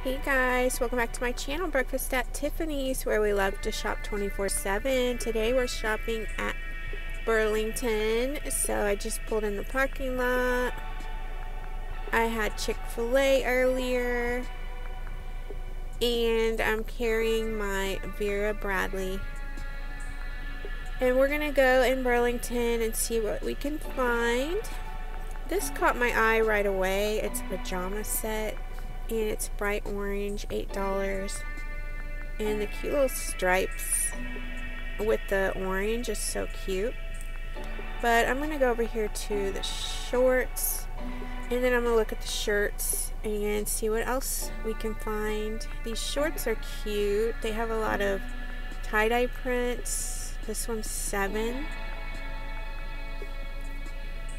Hey guys, welcome back to my channel, Breakfast at Tiffany's, where we love to shop 24/7. Today we're shopping at Burlington, so I just pulled in the parking lot. I had Chick-fil-A earlier, and I'm carrying my Vera Bradley. And we're gonna go in Burlington and see what we can find. This caught my eye right away. It's a pajama set. And it's bright orange, $8, and the cute little stripes with the orange is so cute. But I'm gonna go over here to the shorts, and then I'm gonna look at the shirts and see what else we can find. These shorts are cute. They have a lot of tie-dye prints. This one's $7.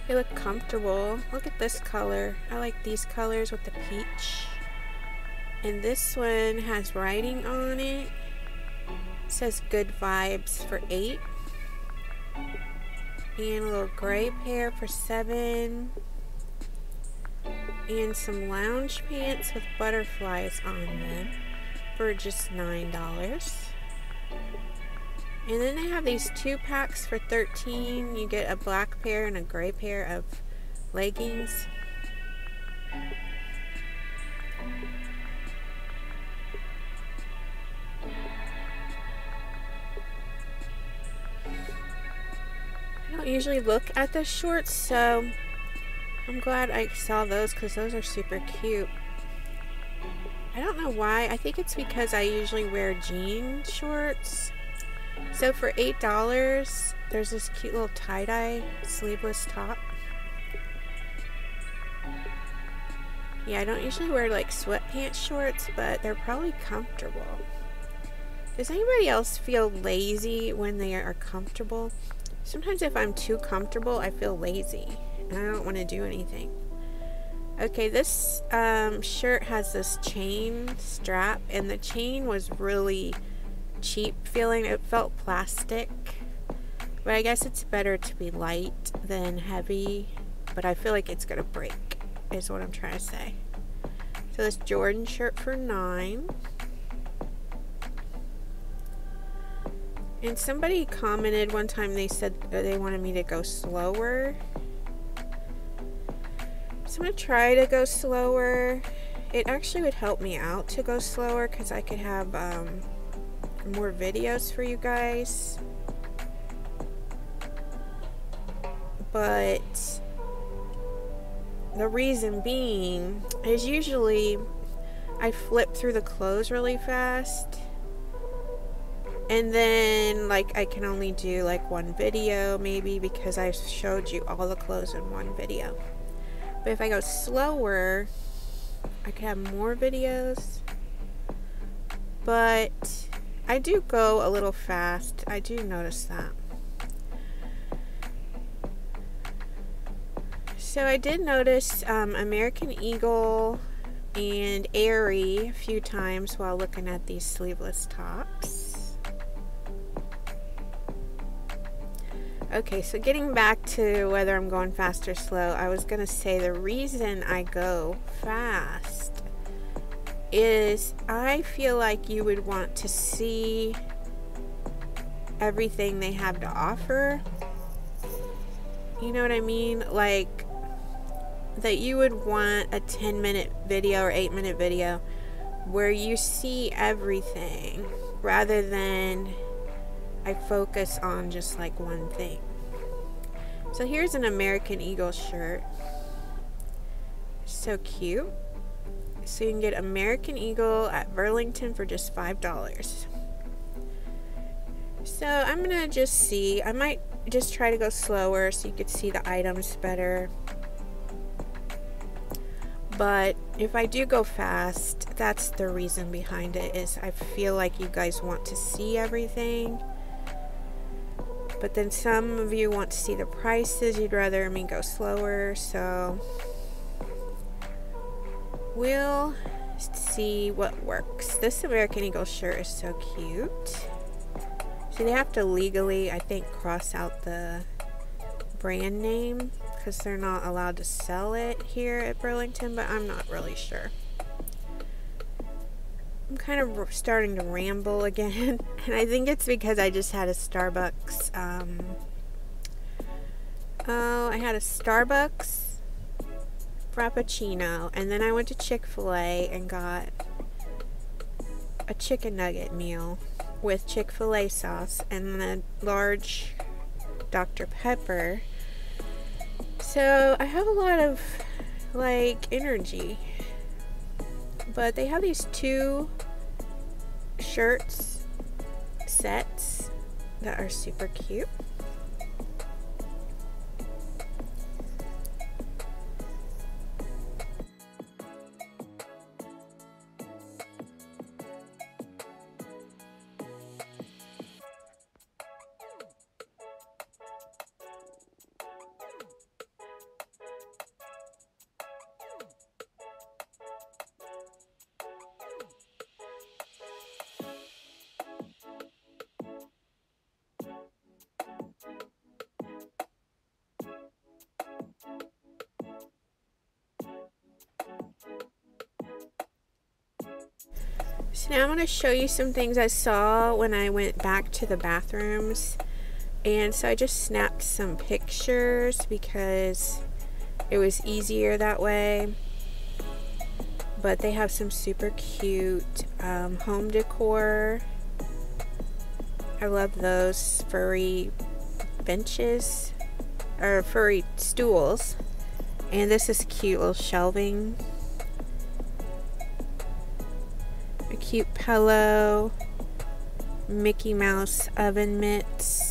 They look comfortable. Look at this color. I like these colors with the peach. And this one has writing on it. It says good vibes for $8. And a little gray pair for $7. And some lounge pants with butterflies on them for just $9. And then they have these 2-packs for $13. You get a black pair and a gray pair of leggings. I don't usually look at the shorts, so I'm glad I saw those because those are super cute. I don't know why. I think it's because I usually wear jean shorts. So for $8, there's this cute little tie-dye sleeveless top. Yeah, I don't usually wear like sweatpants shorts, but they're probably comfortable. Does anybody else feel lazy when they are comfortable? Sometimes if I'm too comfortable, I feel lazy and I don't want to do anything. Okay, this shirt has this chain strap, and the chain was really cheap feeling. It felt plastic, but I guess it's better to be light than heavy, but I feel like it's gonna break is what I'm trying to say. So this Jordan shirt for $9. And somebody commented one time, they said that they wanted me to go slower. So I'm gonna try to go slower. It actually would help me out to go slower because I could have more videos for you guys. But the reason being is usually I flip through the clothes really fast, and then like I can only do like one video maybe because I showed you all the clothes in one video. But if I go slower, I can have more videos. But I do go a little fast. I do notice that. So I did notice American Eagle and Aerie a few times while looking at these sleeveless tops. Okay, so getting back to whether I'm going fast or slow, I was going to say the reason I go fast is I feel like you would want to see everything they have to offer. You know what I mean? Like that you would want a 10-minute video or 8-minute video where you see everything rather than I focus on just like one thing. So here's an American Eagle shirt. So cute. So you can get American Eagle at Burlington for just $5. So I'm gonna just see. I might just try to go slower so you could see the items better. But if I do go fast, that's the reason behind it, is I feel like you guys want to see everything. But then some of you want to see the prices. You'd rather me go slower. So we'll see what works. This American Eagle shirt is so cute. So they have to legally, I think, cross out the brand name because they're not allowed to sell it here at Burlington, but I'm not really sure. I'm kind of starting to ramble again, and I think it's because I just had a Starbucks. I had a Starbucks Frappuccino, and then I went to Chick-fil-A and got a chicken nugget meal with Chick-fil-A sauce and a large Dr. Pepper. So I have a lot of like energy. But they have these 2 shirts sets that are super cute. So now I'm going to show you some things I saw when I went back to the bathrooms. And so I just snapped some pictures because it was easier that way. But they have some super cute home decor. I love those furry benches or furry stools. And this is cute little shelving. A cute pillow, Mickey Mouse oven mitts.